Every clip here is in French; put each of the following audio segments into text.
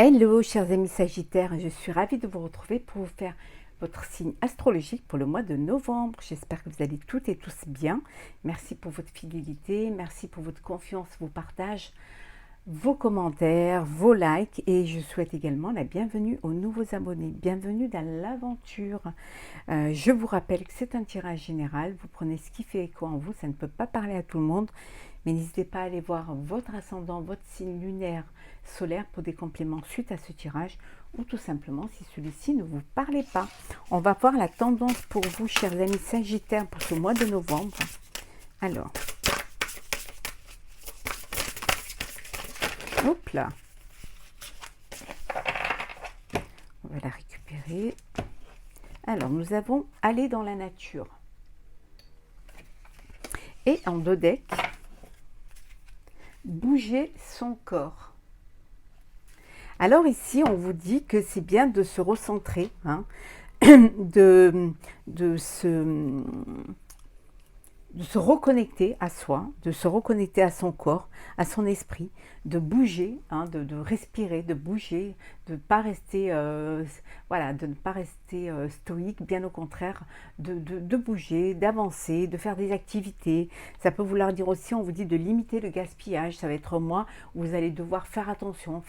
Hello chers amis Sagittaires, je suis ravie de vous retrouver pour vous faire votre signe astrologique pour le mois de novembre. J'espère que vous allez toutes et tous bien. Merci pour votre fidélité, merci pour votre confiance, vos partages, vos commentaires, vos likes et je souhaite également la bienvenue aux nouveaux abonnés. Bienvenue dans l'aventure. Je vous rappelle que c'est un tirage général, vous prenez ce qui fait écho en vous, ça ne peut pas parler à tout le monde. Mais n'hésitez pas à aller voir votre ascendant, votre signe lunaire, solaire pour des compléments suite à ce tirage ou tout simplement si celui-ci ne vous parlait pas. On va voir la tendance pour vous, chers amis Sagittaires, pour ce mois de novembre. Alors, hop là, on va la récupérer. Alors, nous avons aller dans la nature. Et en dos deck, bouger son corps. Alors ici, on vous dit que c'est bien de se recentrer, hein, de se reconnecter à soi, de se reconnecter à son corps, à son esprit, de bouger, hein, de respirer, de bouger, de ne pas rester, voilà, de ne pas rester stoïque, bien au contraire, de bouger, d'avancer, de faire des activités. Ça peut vouloir dire aussi, on vous dit de limiter le gaspillage. Ça va être un mois où vous allez devoir faire attention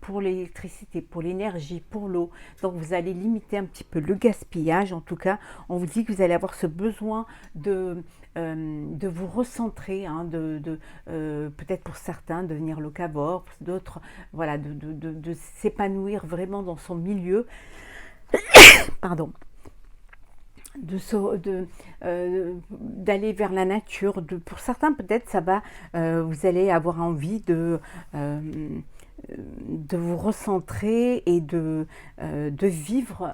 pour l'électricité, pour l'énergie, pour l'eau. Donc vous allez limiter un petit peu le gaspillage. En tout cas, on vous dit que vous allez avoir ce besoin de vous recentrer, hein, peut-être pour certains devenir locavore, d'autres voilà, de s'épanouir vraiment dans son milieu, pardon, d'aller vers la nature. Pour certains peut-être ça va, vous allez avoir envie de vous recentrer et de vivre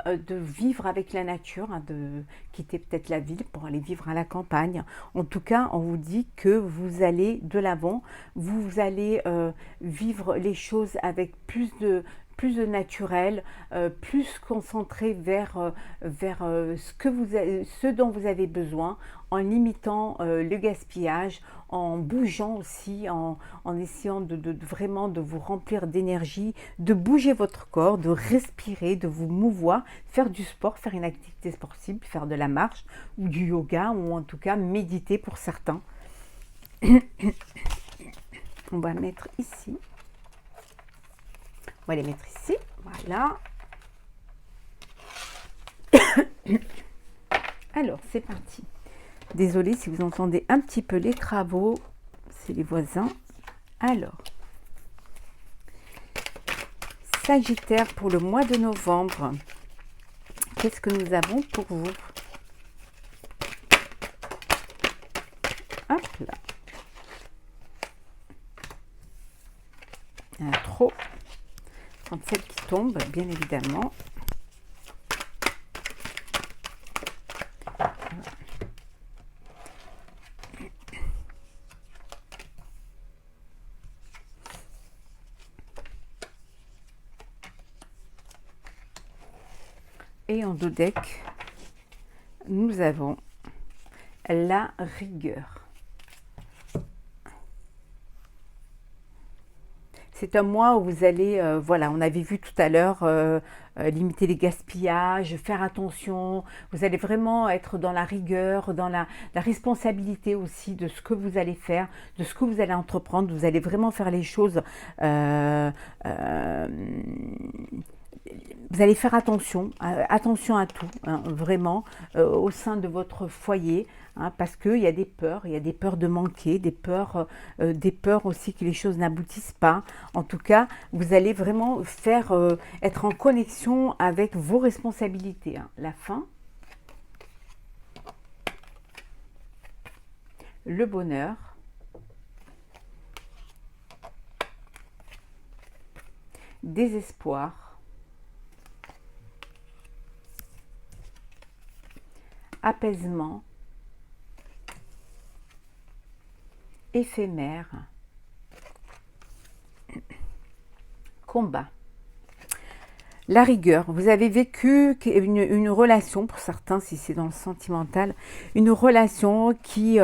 avec la nature, hein, de quitter peut-être la ville pour aller vivre à la campagne. En tout cas, on vous dit que vous allez de l'avant, vous allez vivre les choses avec plus de naturel, plus concentré vers ce dont vous avez besoin, en limitant le gaspillage, en bougeant aussi, en essayant vraiment de vous remplir d'énergie, de bouger votre corps, de respirer, de vous mouvoir, faire du sport, faire une activité sportive, faire de la marche ou du yoga ou en tout cas méditer pour certains. On va mettre ici. On va les mettre ici, voilà. Alors, c'est parti. Désolée si vous entendez un petit peu les travaux, c'est les voisins. Alors, Sagittaire pour le mois de novembre, qu'est-ce que nous avons pour vous? Hop là. Il y en a trop. Quand celle qui tombe, bien évidemment. Et en dos deck, nous avons la rigueur. C'est un mois où vous allez, voilà, on avait vu tout à l'heure, limiter les gaspillages, faire attention. Vous allez vraiment être dans la rigueur, dans la responsabilité aussi de ce que vous allez faire, de ce que vous allez entreprendre. Vous allez vraiment faire les choses. Vous allez faire attention à tout, hein, vraiment, au sein de votre foyer, hein, parce qu'il y a des peurs, de manquer, des peurs aussi que les choses n'aboutissent pas. En tout cas, vous allez vraiment être en connexion avec vos responsabilités, hein. La fin, le bonheur, désespoir, apaisement, éphémère, combat. La rigueur, vous avez vécu une relation, pour certains si c'est dans le sentimental, une relation qui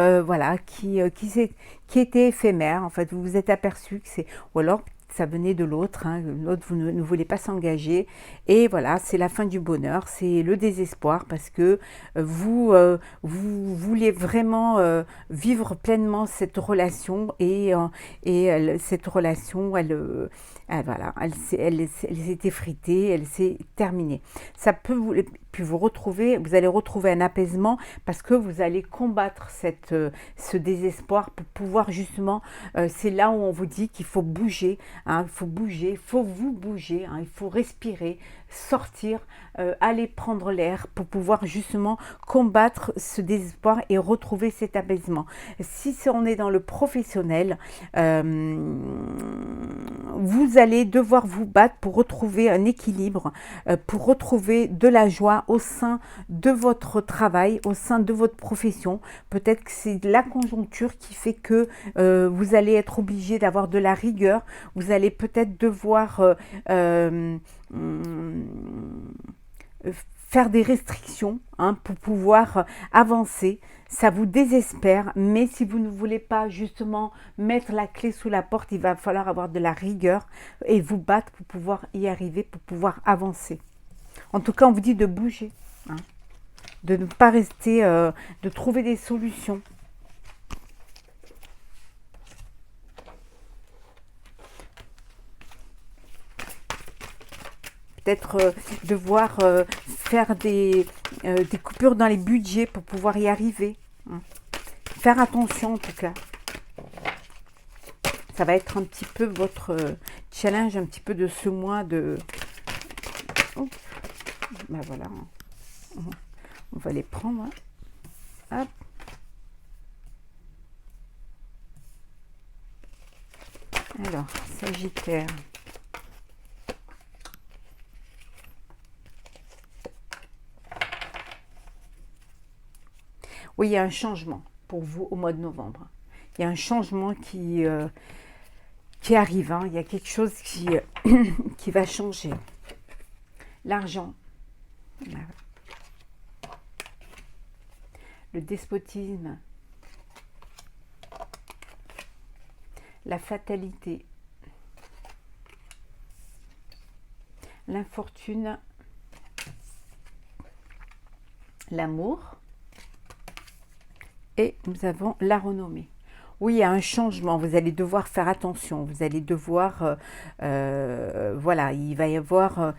était éphémère. En fait, vous vous êtes aperçu que c'est, ou alors ça venait de l'autre, hein, l'autre vous ne voulez pas s'engager, et voilà, c'est la fin du bonheur, c'est le désespoir, parce que vous voulez vraiment vivre pleinement cette relation, cette relation, voilà, elle s'est effritée, elle s'est terminée. Ça peut puis vous allez retrouver un apaisement, parce que vous allez combattre ce désespoir pour pouvoir justement, c'est là où on vous dit qu'il faut bouger, hein, il faut bouger, il faut vous bouger, hein, il faut respirer, sortir, aller prendre l'air pour pouvoir justement combattre ce désespoir et retrouver cet apaisement. Si on est dans le professionnel, vous allez devoir vous battre pour retrouver un équilibre, pour retrouver de la joie au sein de votre travail, au sein de votre profession. Peut-être que c'est la conjoncture qui fait que vous allez être obligé d'avoir de la rigueur. Vous allez peut-être devoir faire des restrictions, hein, pour pouvoir avancer. Ça vous désespère, mais si vous ne voulez pas justement mettre la clé sous la porte, il va falloir avoir de la rigueur et vous battre pour pouvoir y arriver, pour pouvoir avancer. En tout cas, on vous dit de bouger, hein, de ne pas rester, de trouver des solutions. Peut-être devoir faire des coupures dans les budgets pour pouvoir y arriver, hein. Faire attention en tout cas. Ça va être un petit peu votre challenge, un petit peu de ce mois de... Oh. Ben voilà, on va les prendre, hein. Hop. Alors, Sagittaire. Oui, il y a un changement pour vous au mois de novembre. Il y a un changement qui arrive, hein. Il y a quelque chose qui va changer. L'argent. Le despotisme. La fatalité. L'infortune. L'amour. Et nous avons la renommée. Oui, il y a un changement, vous allez devoir faire attention, vous allez devoir, voilà, il va y avoir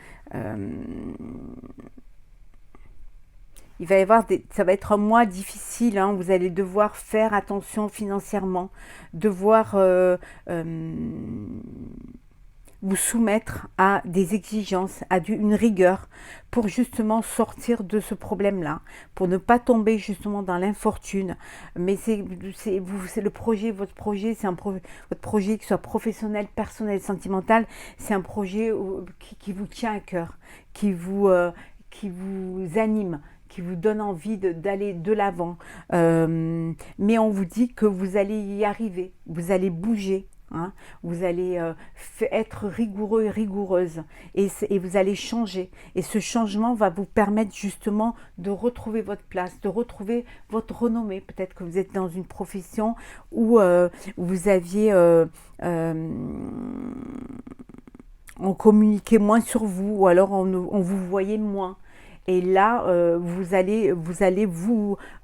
ça va être un mois difficile, hein, vous allez devoir faire attention financièrement, devoir vous soumettre à des exigences, à une rigueur pour justement sortir de ce problème-là, pour ne pas tomber justement dans l'infortune. Mais c'est le projet, votre projet, c'est votre projet, que ce soit professionnel, personnel, sentimental, c'est un projet qui vous tient à cœur, qui vous anime, qui vous donne envie d'aller de l'avant. Mais on vous dit que vous allez y arriver, vous allez bouger. Hein, vous allez être rigoureux et rigoureuse et vous allez changer. Et ce changement va vous permettre justement de retrouver votre place, de retrouver votre renommée. Peut-être que vous êtes dans une profession où vous aviez... on communiquait moins sur vous ou alors on vous voyait moins. Et là, vous allez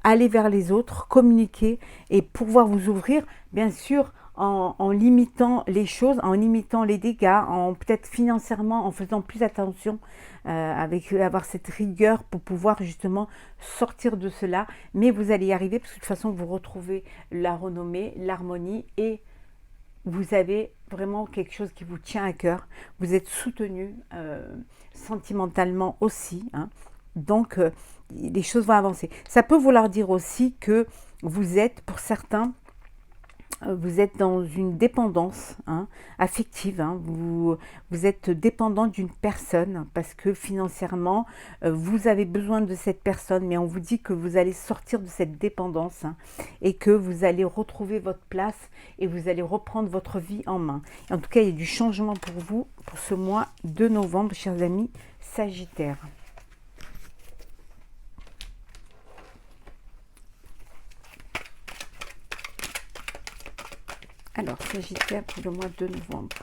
aller vers les autres, communiquer et pouvoir vous ouvrir, bien sûr, en limitant les choses, en limitant les dégâts, peut-être financièrement, en faisant plus attention, avoir cette rigueur pour pouvoir justement sortir de cela. Mais vous allez y arriver parce que de toute façon, vous retrouvez la renommée, l'harmonie et vous avez vraiment quelque chose qui vous tient à cœur. Vous êtes soutenu sentimentalement aussi, hein. Donc, les choses vont avancer. Ça peut vouloir dire aussi que vous êtes, pour certains, vous êtes dans une dépendance, hein, affective, hein. Vous êtes dépendant d'une personne parce que financièrement, vous avez besoin de cette personne, mais on vous dit que vous allez sortir de cette dépendance, hein, et que vous allez retrouver votre place et vous allez reprendre votre vie en main. Et en tout cas, il y a du changement pour vous pour ce mois de novembre, chers amis Sagittaires. Alors, Sagittaire pour le mois de novembre.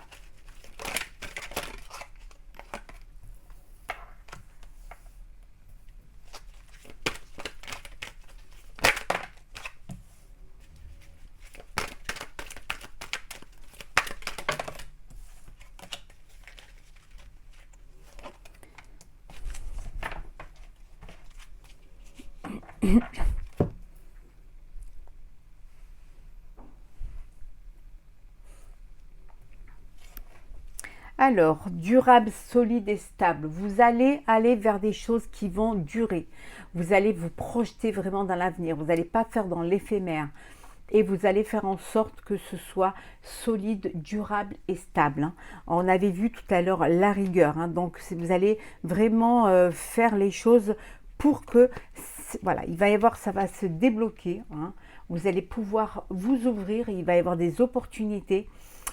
Alors, durable, solide et stable. Vous allez aller vers des choses qui vont durer. Vous allez vous projeter vraiment dans l'avenir. Vous n'allez pas faire dans l'éphémère. Et vous allez faire en sorte que ce soit solide, durable et stable, hein. On avait vu tout à l'heure la rigueur, hein. Donc vous allez vraiment faire les choses pour que, voilà, il va y avoir, ça va se débloquer, hein. Vous allez pouvoir vous ouvrir, il va y avoir des opportunités.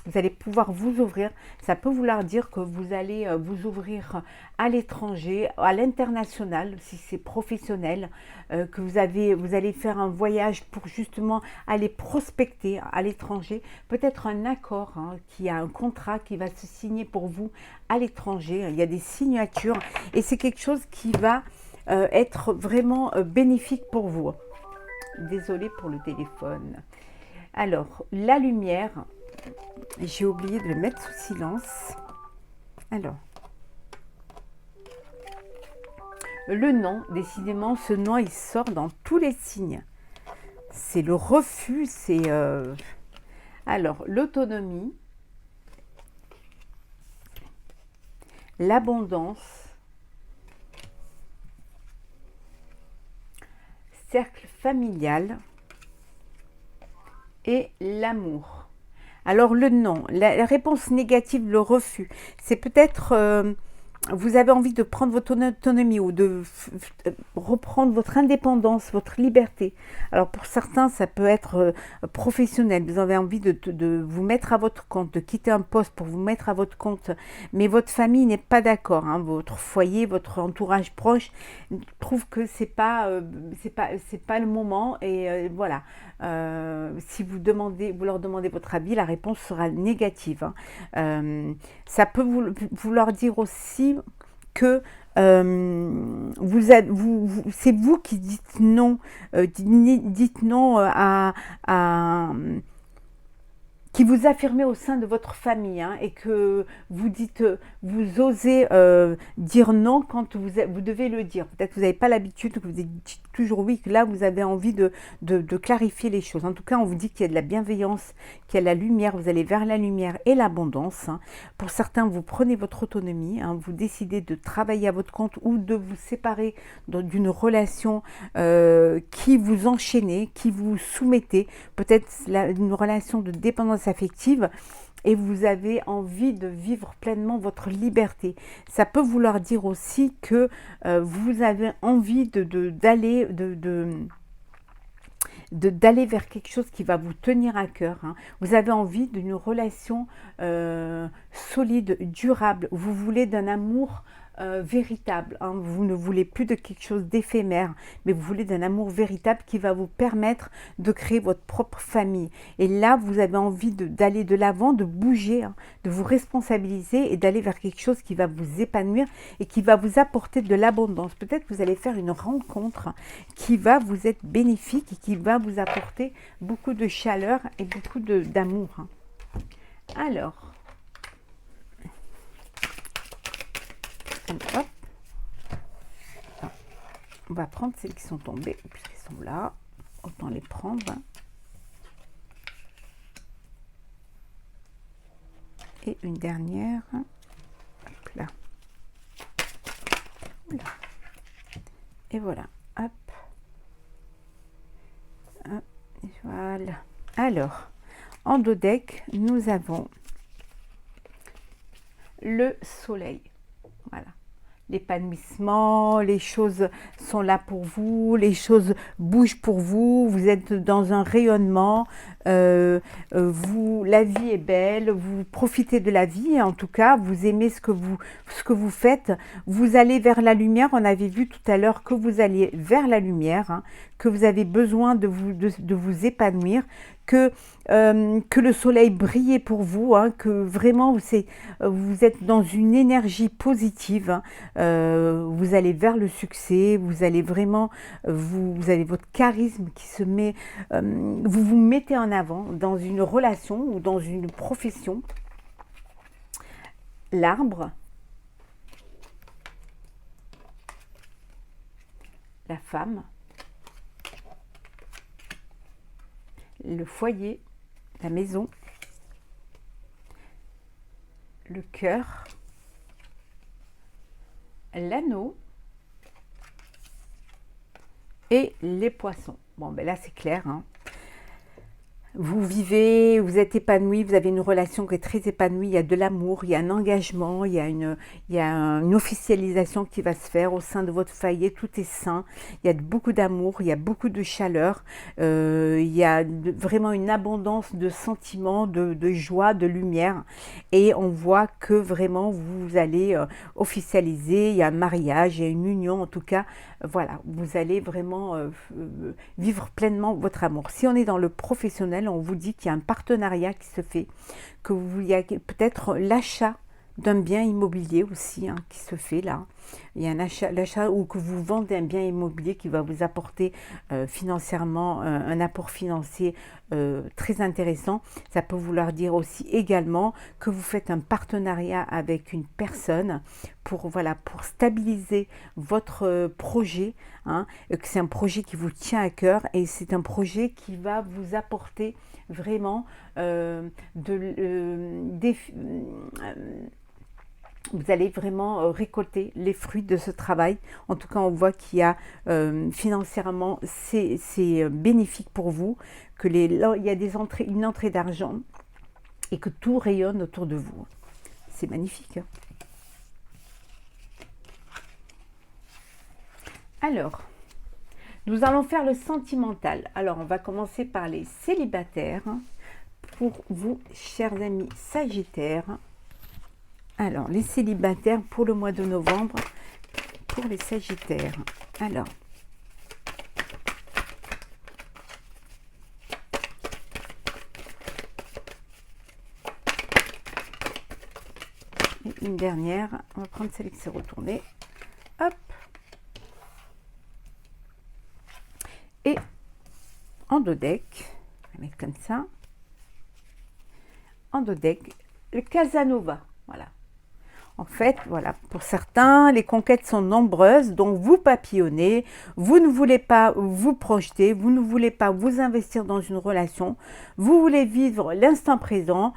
Vous allez pouvoir vous ouvrir. Ça peut vouloir dire que vous allez vous ouvrir à l'étranger, à l'international, si c'est professionnel, que vous allez faire un voyage pour justement aller prospecter à l'étranger. Peut-être un accord, hein, qui a un contrat qui va se signer pour vous à l'étranger. Il y a des signatures et c'est quelque chose qui va être vraiment bénéfique pour vous. Désolée pour le téléphone. Alors, la lumière. J'ai oublié de le mettre sous silence. Alors, le non, décidément, ce non, il sort dans tous les signes. C'est le refus, c'est... Alors, l'autonomie, l'abondance, cercle familial et l'amour. Alors le non, la réponse négative, le refus, c'est peut-être vous avez envie de prendre votre autonomie ou de reprendre votre indépendance, votre liberté. Alors pour certains, ça peut être professionnel. Vous avez envie de vous mettre à votre compte, de quitter un poste pour vous mettre à votre compte, mais votre famille n'est pas d'accord, hein. Votre foyer, votre entourage proche trouve que c'est pas le moment et voilà. Si vous leur demandez votre avis, la réponse sera négative, hein. Ça peut vouloir dire aussi que c'est vous qui dites non, dites non qui vous affirmez au sein de votre famille, hein, et que vous dites, vous osez dire non quand vous devez le dire. Peut-être que vous n'avez pas l'habitude, que vous dites toujours oui, que là vous avez envie de clarifier les choses. En tout cas, on vous dit qu'il y a de la bienveillance, qu'il y a la lumière, vous allez vers la lumière et l'abondance, hein. Pour certains, vous prenez votre autonomie, hein, vous décidez de travailler à votre compte ou de vous séparer d'une relation qui vous enchaînait, qui vous soumettait, peut-être une relation de dépendance affective et vous avez envie de vivre pleinement votre liberté. Ça peut vouloir dire aussi que vous avez envie d'aller vers quelque chose qui va vous tenir à cœur, hein. Vous avez envie d'une relation solide, durable. Vous voulez d'un amour véritable, hein. Vous ne voulez plus de quelque chose d'éphémère, mais vous voulez d'un amour véritable qui va vous permettre de créer votre propre famille. Et là, vous avez envie d'aller de l'avant, de bouger, hein, de vous responsabiliser et d'aller vers quelque chose qui va vous épanouir et qui va vous apporter de l'abondance. Peut-être que vous allez faire une rencontre qui va vous être bénéfique et qui va vous apporter beaucoup de chaleur et beaucoup d'amour, hein. Alors, hop. On va prendre celles qui sont tombées, puisqu'elles sont là. Autant les prendre. Et une dernière. Hop là. Oula. Et voilà. Hop. Hop. Voilà. Alors, en dos deck, nous avons le soleil. Voilà. L'épanouissement, les choses sont là pour vous, les choses bougent pour vous, vous êtes dans un rayonnement, la vie est belle, vous profitez de la vie, en tout cas, vous aimez ce que vous faites, vous allez vers la lumière. On avait vu tout à l'heure que vous alliez vers la lumière, hein, que vous avez besoin de vous épanouir, que le soleil brille pour vous, hein, que vraiment vous êtes dans une énergie positive, hein. Vous allez vers le succès, vous allez vraiment, vous avez votre charisme qui se met, vous vous mettez en avant dans une relation ou dans une profession. L'arbre, la femme le foyer, la maison, le cœur, l'anneau et les poissons. Bon, ben là, c'est clair, hein. Vous vivez, vous êtes épanoui, vous avez une relation qui est très épanouie, il y a de l'amour, il y a un engagement, il y a une officialisation qui va se faire au sein de votre foyer, tout est sain, il y a beaucoup d'amour, il y a beaucoup de chaleur, il y a vraiment une abondance de sentiments, de joie, de lumière, et on voit que vraiment vous allez officialiser, il y a un mariage, il y a une union, en tout cas, voilà, vous allez vraiment vivre pleinement votre amour. Si on est dans le professionnel, on vous dit qu'il y a un partenariat qui se fait, il y a peut-être l'achat d'un bien immobilier aussi, hein, qui se fait là. Il y a l'achat ou que vous vendez un bien immobilier qui va vous apporter financièrement un apport financier très intéressant. Ça peut vouloir dire aussi également que vous faites un partenariat avec une personne pour, voilà, pour stabiliser votre projet, hein, que c'est un projet qui vous tient à cœur et c'est un projet qui va vous apporter vraiment vous allez vraiment récolter les fruits de ce travail. En tout cas, on voit qu'il y a financièrement, c'est bénéfique pour vous, il y a une entrée d'argent et que tout rayonne autour de vous. C'est magnifique, hein. Alors, nous allons faire le sentimental. Alors, on va commencer par les célibataires. Pour vous, chers amis Sagittaires. Alors, les célibataires pour le mois de novembre, pour les Sagittaires. Alors, et une dernière, on va prendre celle qui s'est retournée. Hop. Et en dos deck, on va mettre comme ça. En dos deck, le Casanova. Voilà. En fait, voilà, pour certains, les conquêtes sont nombreuses, donc vous papillonnez, vous ne voulez pas vous projeter, vous ne voulez pas vous investir dans une relation, vous voulez vivre l'instant présent,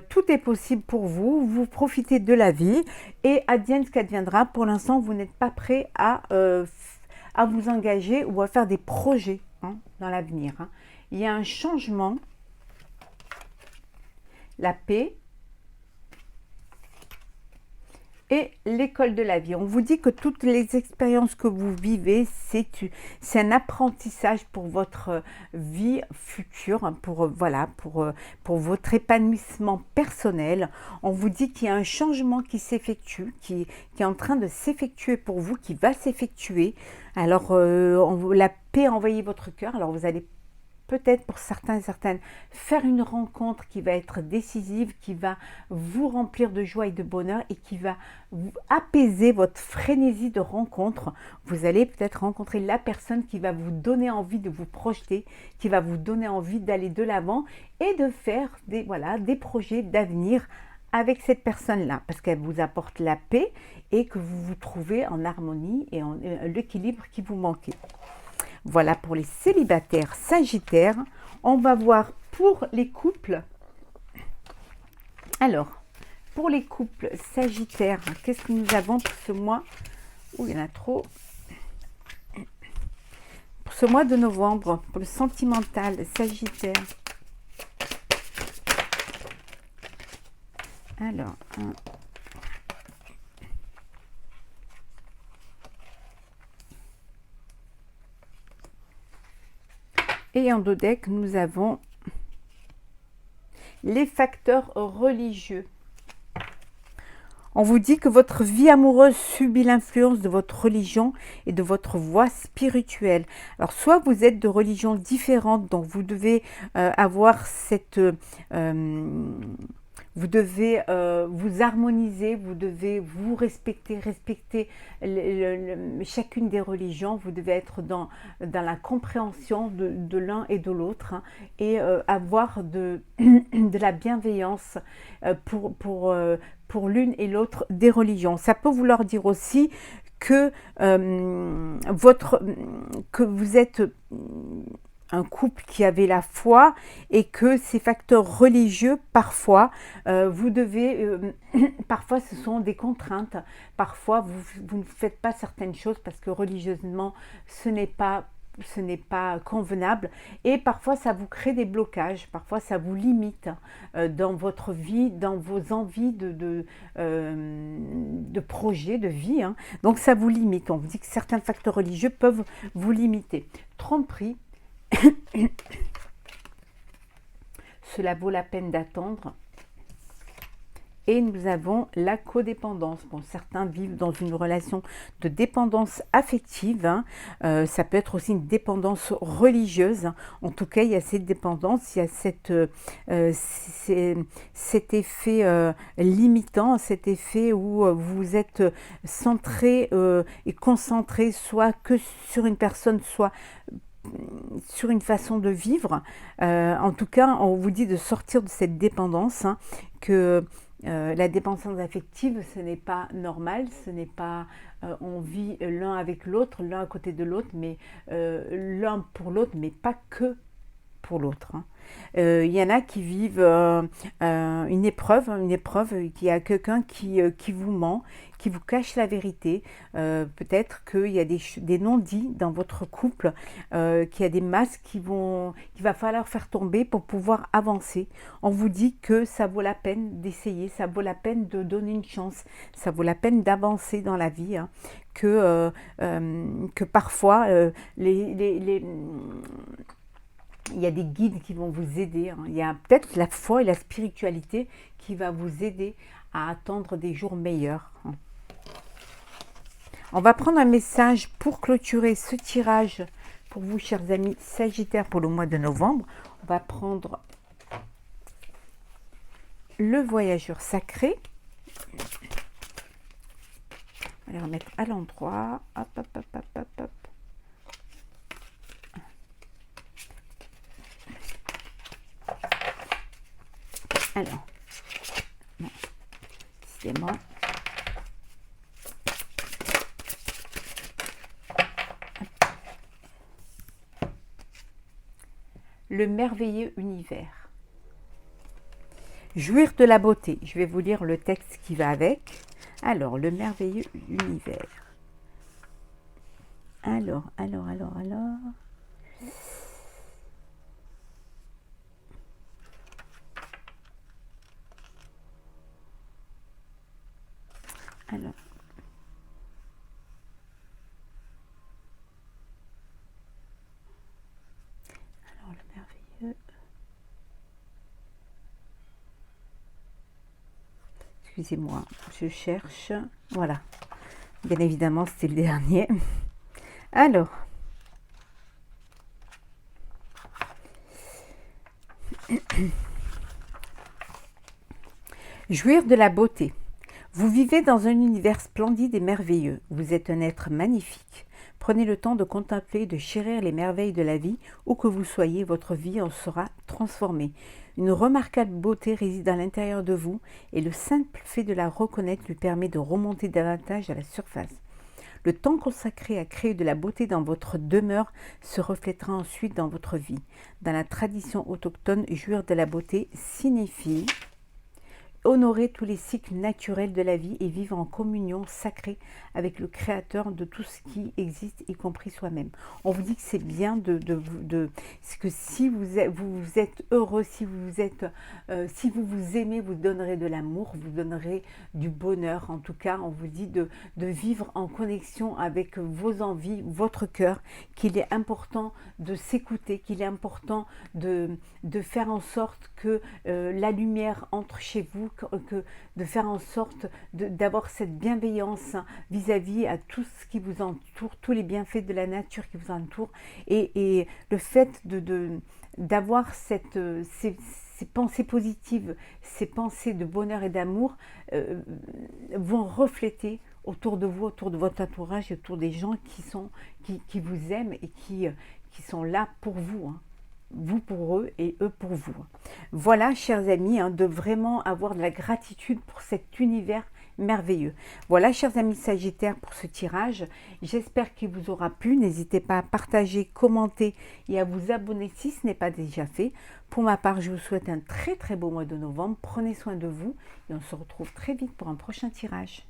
tout est possible pour vous, vous profitez de la vie et advienne ce qu'adviendra. Pour l'instant, vous n'êtes pas prêt à vous engager ou à faire des projets, hein, dans l'avenir, hein. Il y a un changement, la paix, et l'école de la vie. On vous dit que toutes les expériences que vous vivez, c'est un apprentissage pour votre vie future, hein, pour votre épanouissement personnel. On vous dit qu'il y a un changement qui s'effectue, qui est en train de s'effectuer pour vous, qui va s'effectuer. Alors, la paix a envahi votre cœur. Alors, vous allez peut-être pour certains et certaines, faire une rencontre qui va être décisive, qui va vous remplir de joie et de bonheur et qui va apaiser votre frénésie de rencontre. Vous allez peut-être rencontrer la personne qui va vous donner envie de vous projeter, qui va vous donner envie d'aller de l'avant et de faire des projets d'avenir avec cette personne-là, parce qu'elle vous apporte la paix et que vous vous trouvez en harmonie et en l'équilibre qui vous manquait. Voilà pour les célibataires Sagittaires. On va voir pour les couples. Alors, pour les couples Sagittaires, qu'est-ce que nous avons pour ce mois? Oh, il y en a trop. Pour ce mois de novembre, pour le sentimental Sagittaire. Alors, et en dos deck, nous avons les facteurs religieux. On vous dit que votre vie amoureuse subit l'influence de votre religion et de votre voie spirituelle. Alors, soit vous êtes de religions différentes, donc vous devez avoir cette... vous devez vous harmoniser, vous devez vous respecter chacune des religions, vous devez être dans la compréhension de l'un et de l'autre, hein, et avoir de la bienveillance pour l'une et l'autre des religions. Ça peut vouloir dire aussi que vous êtes un couple qui avait la foi et que ces facteurs religieux, parfois, vous devez, parfois ce sont des contraintes, parfois vous ne faites pas certaines choses parce que religieusement, ce n'est pas convenable et parfois ça vous crée des blocages, parfois ça vous limite dans votre vie, dans vos envies de projets, de vie. Hein. Donc ça vous limite. On vous dit que certains facteurs religieux peuvent vous limiter. Tromperie, cela vaut la peine d'attendre. Et nous avons la codépendance. Bon, certains vivent dans une relation de dépendance affective. Hein. Ça peut être aussi une dépendance religieuse. En tout cas, il y a cette dépendance, il y a cet effet limitant, cet effet où vous êtes centré et concentré soit que sur une personne, soit sur une façon de vivre. En tout cas, on vous dit de sortir de cette dépendance, hein, que la dépendance affective, ce n'est pas normal, ce n'est pas on vit l'un avec l'autre, l'un à côté de l'autre, mais l'un pour l'autre, mais pas que pour l'autre. Hein. Il y en a qui vivent une épreuve, qu'il y a quelqu'un qui vous ment, qui vous cache la vérité. Peut-être qu'il y a des non-dits dans votre couple, qu'il y a des masques qu'il va falloir faire tomber pour pouvoir avancer. On vous dit que ça vaut la peine d'essayer, ça vaut la peine de donner une chance, ça vaut la peine d'avancer dans la vie. Hein. Que parfois il y a des guides qui vont vous aider. Hein. Il y a peut-être la foi et la spiritualité qui va vous aider à attendre des jours meilleurs. Hein. On va prendre un message pour clôturer ce tirage pour vous, chers amis Sagittaires, pour le mois de novembre. On va prendre le voyageur sacré. On va le remettre à l'endroit. Hop, hop, hop, hop, hop, hop. Alors, non, c'est moi. Le merveilleux univers. Jouir de la beauté. Je vais vous lire le texte qui va avec. Alors, le merveilleux univers. Alors. Alors, le merveilleux. Excusez-moi, je cherche. Voilà. Bien évidemment, c'était le dernier. Alors. Jouir de la beauté. Vous vivez dans un univers splendide et merveilleux. Vous êtes un être magnifique. Prenez le temps de contempler et de chérir les merveilles de la vie. Où que vous soyez, votre vie en sera transformée. Une remarquable beauté réside à l'intérieur de vous et le simple fait de la reconnaître lui permet de remonter davantage à la surface. Le temps consacré à créer de la beauté dans votre demeure se reflètera ensuite dans votre vie. Dans la tradition autochtone, jouir de la beauté signifie honorer tous les cycles naturels de la vie et vivre en communion sacrée avec le Créateur de tout ce qui existe, y compris soi-même. On vous dit que c'est bien que si vous êtes heureux, si vous vous aimez, vous donnerez de l'amour, vous donnerez du bonheur. En tout cas, on vous dit de vivre en connexion avec vos envies, votre cœur, qu'il est important de s'écouter, qu'il est important de faire en sorte que la lumière entre chez vous, de faire en sorte d'avoir cette bienveillance vis-à-vis à tout ce qui vous entoure, tous les bienfaits de la nature qui vous entoure, et le fait d'avoir ces pensées positives, ces pensées de bonheur et d'amour vont refléter autour de vous, autour de votre entourage, autour des gens qui vous aiment et qui sont là pour vous. Hein. vous pour eux et eux pour vous. Voilà, chers amis, hein, de vraiment avoir de la gratitude pour cet univers merveilleux. Voilà, chers amis Sagittaires, pour ce tirage. J'espère qu'il vous aura plu. N'hésitez pas à partager, commenter et à vous abonner si ce n'est pas déjà fait. Pour ma part, je vous souhaite un très très beau mois de novembre. Prenez soin de vous et on se retrouve très vite pour un prochain tirage.